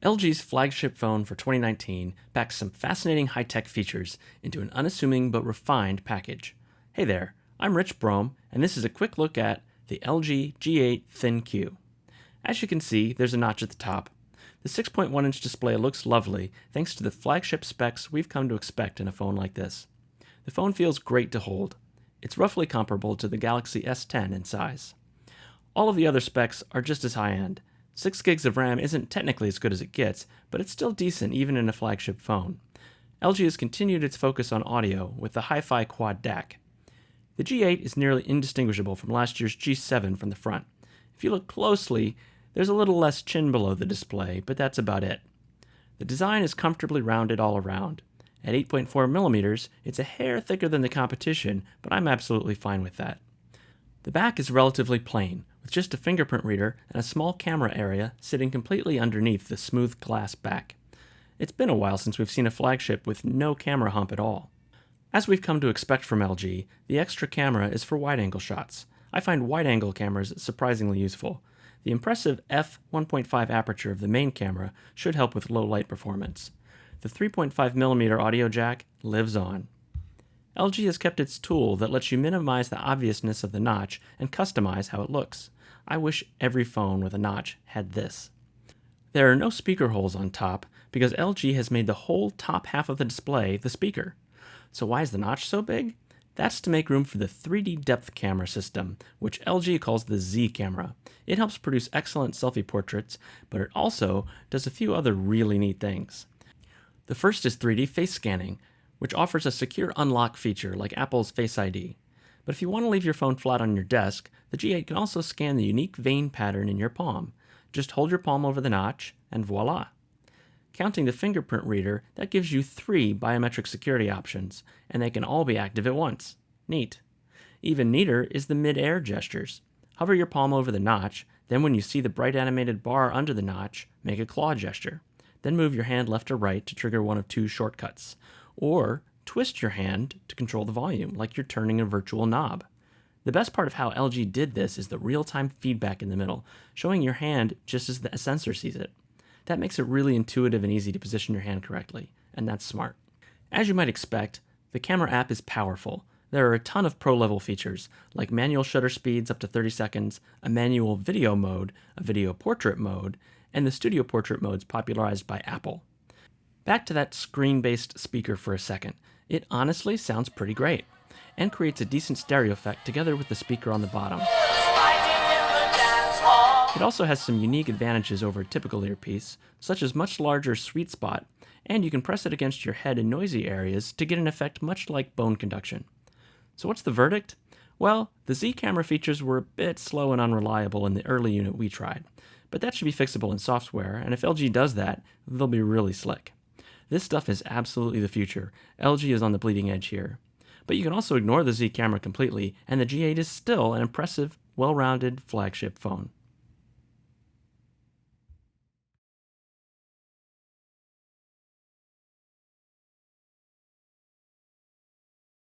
LG's flagship phone for 2019 packs some fascinating high-tech features into an unassuming but refined package. Hey there, I'm Rich Brome, and this is a quick look at the LG G8 ThinQ. As you can see, there's a notch at the top. The 6.1-inch display looks lovely thanks to the flagship specs we've come to expect in a phone like this. The phone feels great to hold. It's roughly comparable to the Galaxy S10 in size. All of the other specs are just as high-end. 6 gigs of RAM isn't technically as good as it gets, but it's still decent even in a flagship phone. LG has continued its focus on audio with the Hi-Fi Quad DAC. The G8 is nearly indistinguishable from last year's G7 from the front. If you look closely, there's a little less chin below the display, but that's about it. The design is comfortably rounded all around. At 8.4mm, it's a hair thicker than the competition, but I'm absolutely fine with that. The back is relatively plain, with just a fingerprint reader and a small camera area sitting completely underneath the smooth glass back. It's been a while since we've seen a flagship with no camera hump at all. As we've come to expect from LG, the extra camera is for wide-angle shots. I find wide-angle cameras surprisingly useful. The impressive f1.5 aperture of the main camera should help with low light performance. The 3.5mm audio jack lives on. LG has kept its tool that lets you minimize the obviousness of the notch and customize how it looks. I wish every phone with a notch had this. There are no speaker holes on top because LG has made the whole top half of the display the speaker. So why is the notch so big? That's to make room for the 3D depth camera system, which LG calls the Z camera. It helps produce excellent selfie portraits, but it also does a few other really neat things. The first is 3D face scanning, which offers a secure unlock feature like Apple's Face ID. But if you want to leave your phone flat on your desk, the G8 can also scan the unique vein pattern in your palm. Just hold your palm over the notch, and voila! Counting the fingerprint reader, that gives you 3 biometric security options, and they can all be active at once. Neat. Even neater is the Midair Gestures. Hover your palm over the notch, then when you see the bright animated bar under the notch, make a claw gesture. Then move your hand left or right to trigger one of 2 shortcuts. Or twist your hand to control the volume, like you're turning a virtual knob. The best part of how LG did this is the real-time feedback in the middle, showing your hand just as the sensor sees it. That makes it really intuitive and easy to position your hand correctly, and that's smart. As you might expect, the camera app is powerful. There are a ton of pro-level features, like manual shutter speeds up to 30 seconds, a manual video mode, a video portrait mode, and the studio portrait modes popularized by Apple. Back to that screen-based speaker for a second. It honestly sounds pretty great, and creates a decent stereo effect together with the speaker on the bottom. It also has some unique advantages over a typical earpiece, such as much larger sweet spot, and you can press it against your head in noisy areas to get an effect much like bone conduction. So what's the verdict? Well, the Z camera features were a bit slow and unreliable in the early unit we tried, but that should be fixable in software, and if LG does that, they'll be really slick. This stuff is absolutely the future. LG is on the bleeding edge here. But you can also ignore the Z camera completely, and the G8 is still an impressive, well-rounded flagship phone.